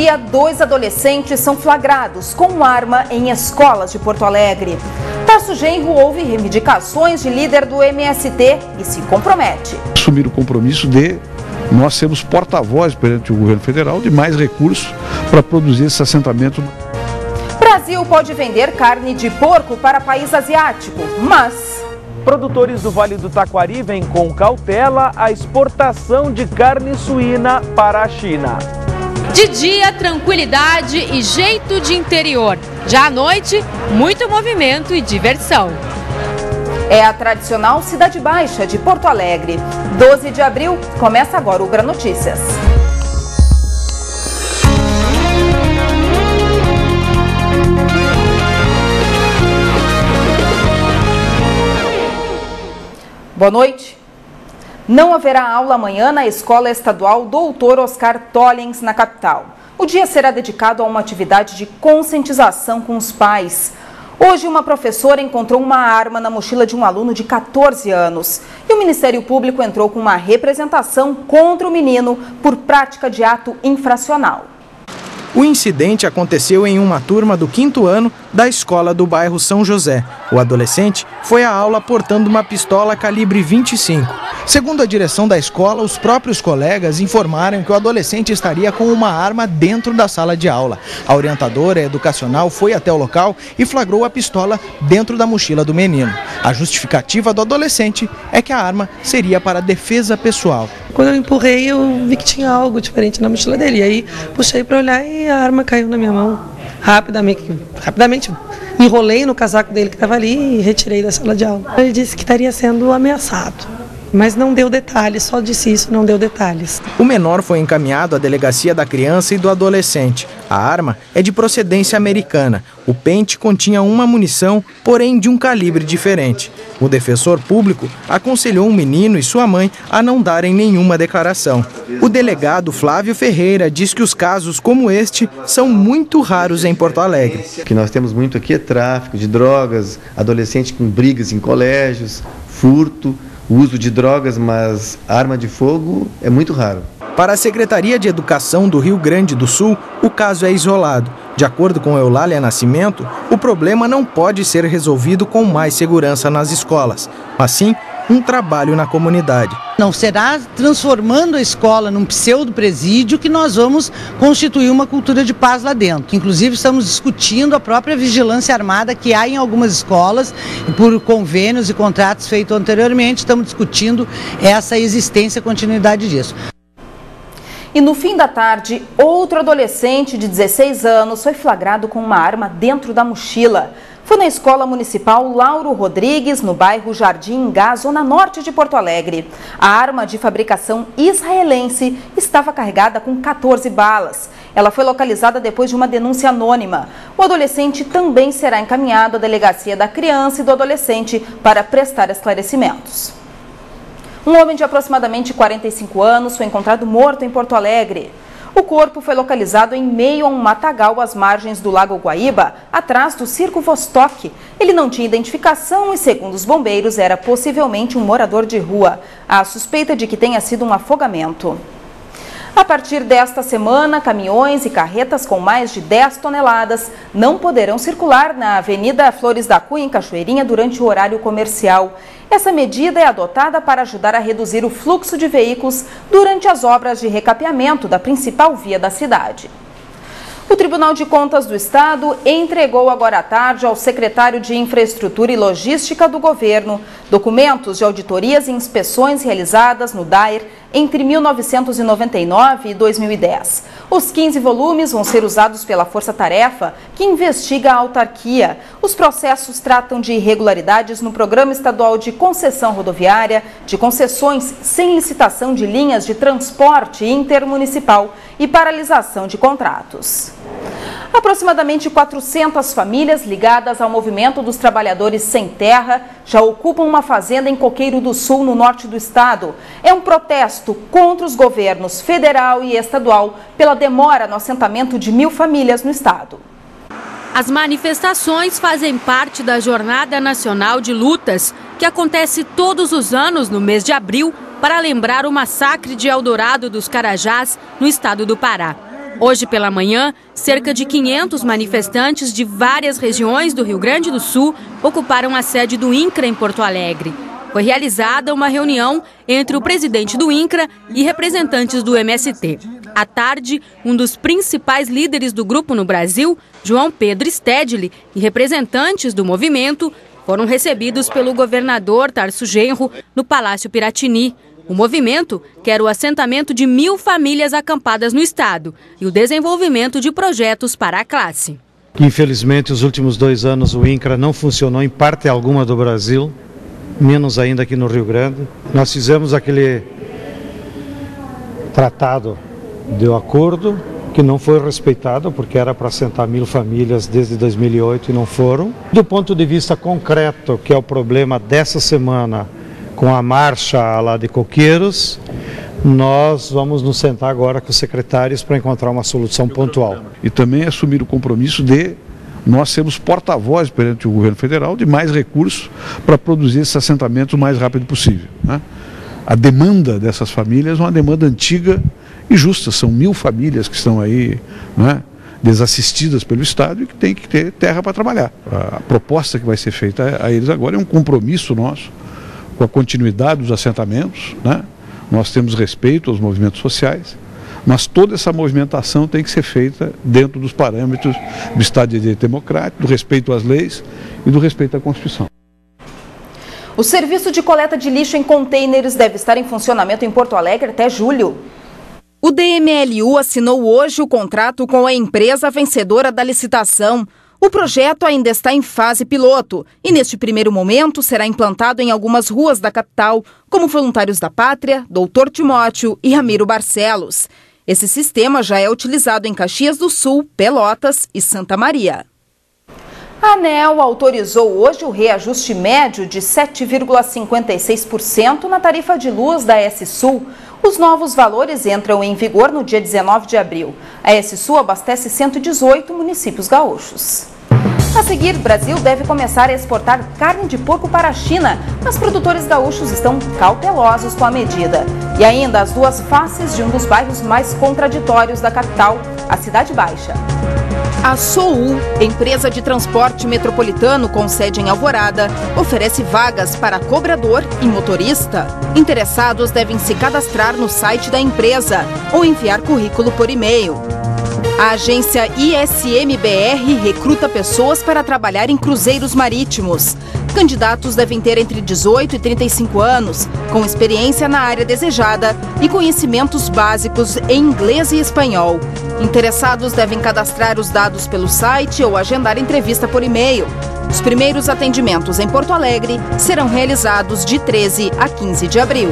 dia, 2 adolescentes são flagrados com arma em escolas de Porto Alegre. Tarso Genro ouve reivindicações de líder do MST e se compromete. Assumir o compromisso de nós sermos porta-voz perante o governo federal de mais recursos para produzir esse assentamento. Brasil pode vender carne de porco para país asiático, mas... Produtores do Vale do Taquari veem com cautela a exportação de carne suína para a China. De dia, tranquilidade e jeito de interior. Já à noite, muito movimento e diversão. É a tradicional Cidade Baixa de Porto Alegre. 12 de abril, começa agora o GRANotícias. Boa noite. Não haverá aula amanhã na Escola Estadual Dr. Oscar Tollens, na capital. O dia será dedicado a uma atividade de conscientização com os pais. Hoje, uma professora encontrou uma arma na mochila de um aluno de 14 anos. E o Ministério Público entrou com uma representação contra o menino por prática de ato infracional. O incidente aconteceu em uma turma do 5º ano da escola do bairro São José. O adolescente foi à aula portando uma pistola calibre 25. Segundo a direção da escola, os próprios colegas informaram que o adolescente estaria com uma arma dentro da sala de aula. A orientadora educacional foi até o local e flagrou a pistola dentro da mochila do menino. A justificativa do adolescente é que a arma seria para defesa pessoal. Quando eu empurrei, eu vi que tinha algo diferente na mochila dele. E aí puxei para olhar e a arma caiu na minha mão. Rapidamente enrolei no casaco dele que estava ali e retirei da sala de aula. Ele disse que estaria sendo ameaçado, mas não deu detalhes, só disse isso, não deu detalhes. O menor foi encaminhado à delegacia da criança e do adolescente. A arma é de procedência americana. O pente continha uma munição, porém de um calibre diferente. O defensor público aconselhou o menino e sua mãe a não darem nenhuma declaração. O delegado Flávio Ferreira diz que os casos como este são muito raros em Porto Alegre. O que nós temos muito aqui é tráfico de drogas, adolescente com brigas em colégios, furto, uso de drogas, mas arma de fogo é muito raro. Para a Secretaria de Educação do Rio Grande do Sul, o caso é isolado. De acordo com Eulália Nascimento, o problema não pode ser resolvido com mais segurança nas escolas, mas sim um trabalho na comunidade. Não será transformando a escola num pseudo-presídio que nós vamos constituir uma cultura de paz lá dentro. Inclusive, estamos discutindo a própria vigilância armada que há em algumas escolas, por convênios e contratos feitos anteriormente, estamos discutindo essa existência e continuidade disso. E no fim da tarde, outro adolescente de 16 anos foi flagrado com uma arma dentro da mochila. Foi na Escola Municipal Lauro Rodrigues, no bairro Jardim Ingá, zona norte de Porto Alegre. A arma de fabricação israelense estava carregada com 14 balas. Ela foi localizada depois de uma denúncia anônima. O adolescente também será encaminhado à Delegacia da Criança e do Adolescente para prestar esclarecimentos. Um homem de aproximadamente 45 anos foi encontrado morto em Porto Alegre. O corpo foi localizado em meio a um matagal às margens do Lago Guaíba, atrás do Circo Vostok. Ele não tinha identificação e, segundo os bombeiros, era possivelmente um morador de rua. Há suspeita de que tenha sido um afogamento. A partir desta semana, caminhões e carretas com mais de 10 toneladas não poderão circular na Avenida Flores da Cunha, em Cachoeirinha, durante o horário comercial. Essa medida é adotada para ajudar a reduzir o fluxo de veículos durante as obras de recapeamento da principal via da cidade. O Tribunal de Contas do Estado entregou agora à tarde ao secretário de Infraestrutura e Logística do governo documentos de auditorias e inspeções realizadas no DAER entre 1999 e 2010. Os 15 volumes vão ser usados pela Força Tarefa, que investiga a autarquia. Os processos tratam de irregularidades no Programa Estadual de Concessão Rodoviária, de concessões sem licitação de linhas de transporte intermunicipal e paralisação de contratos. Aproximadamente 400 famílias ligadas ao movimento dos trabalhadores sem terra já ocupam uma fazenda em Coqueiro do Sul, no norte do estado. É um protesto contra os governos federal e estadual pela demora no assentamento de 1.000 famílias no estado. As manifestações fazem parte da Jornada Nacional de Lutas, que acontece todos os anos no mês de abril para lembrar o massacre de Eldorado dos Carajás, no estado do Pará. Hoje pela manhã, cerca de 500 manifestantes de várias regiões do Rio Grande do Sul ocuparam a sede do INCRA em Porto Alegre. Foi realizada uma reunião entre o presidente do INCRA e representantes do MST. À tarde, um dos principais líderes do grupo no Brasil, João Pedro Stedley, e representantes do movimento foram recebidos pelo governador Tarso Genro no Palácio Piratini. O movimento quer o assentamento de 1.000 famílias acampadas no estado e o desenvolvimento de projetos para a classe. Infelizmente, os últimos 2 anos o INCRA não funcionou em parte alguma do Brasil, menos ainda aqui no Rio Grande. Nós fizemos aquele tratado de acordo que não foi respeitado, porque era para assentar 1.000 famílias desde 2008 e não foram. Do ponto de vista concreto, que é o problema dessa semana, com a marcha lá de coqueiros, nós vamos nos sentar agora com os secretários para encontrar uma solução pontual. E também assumir o compromisso de nós sermos porta-voz perante o governo federal de mais recursos para produzir esses assentamentos o mais rápido possível, né? A demanda dessas famílias é uma demanda antiga e justa. São 1.000 famílias que estão aí, né, desassistidas pelo Estado e que tem que ter terra para trabalhar. A proposta que vai ser feita a eles agora é um compromisso nosso com a continuidade dos assentamentos, né? Nós temos respeito aos movimentos sociais, mas toda essa movimentação tem que ser feita dentro dos parâmetros do Estado de Direito Democrático, do respeito às leis e do respeito à Constituição. O serviço de coleta de lixo em contêineres deve estar em funcionamento em Porto Alegre até julho. O DMLU assinou hoje o contrato com a empresa vencedora da licitação. O projeto ainda está em fase piloto e, neste primeiro momento, será implantado em algumas ruas da capital, como Voluntários da Pátria, Doutor Timóteo e Ramiro Barcelos. Esse sistema já é utilizado em Caxias do Sul, Pelotas e Santa Maria. A ANEEL autorizou hoje o reajuste médio de 7,56% na tarifa de luz da S-Sul. Os novos valores entram em vigor no dia 19 de abril. A S-Sul abastece 118 municípios gaúchos. A seguir, o Brasil deve começar a exportar carne de porco para a China, mas produtores gaúchos estão cautelosos com a medida. E ainda as duas faces de um dos bairros mais contraditórios da capital, a Cidade Baixa. A Soul, empresa de transporte metropolitano com sede em Alvorada, oferece vagas para cobrador e motorista. Interessados devem se cadastrar no site da empresa ou enviar currículo por e-mail. A agência ISMBR recruta pessoas para trabalhar em cruzeiros marítimos. Candidatos devem ter entre 18 e 35 anos, com experiência na área desejada e conhecimentos básicos em inglês e espanhol. Interessados devem cadastrar os dados pelo site ou agendar entrevista por e-mail. Os primeiros atendimentos em Porto Alegre serão realizados de 13 a 15 de abril.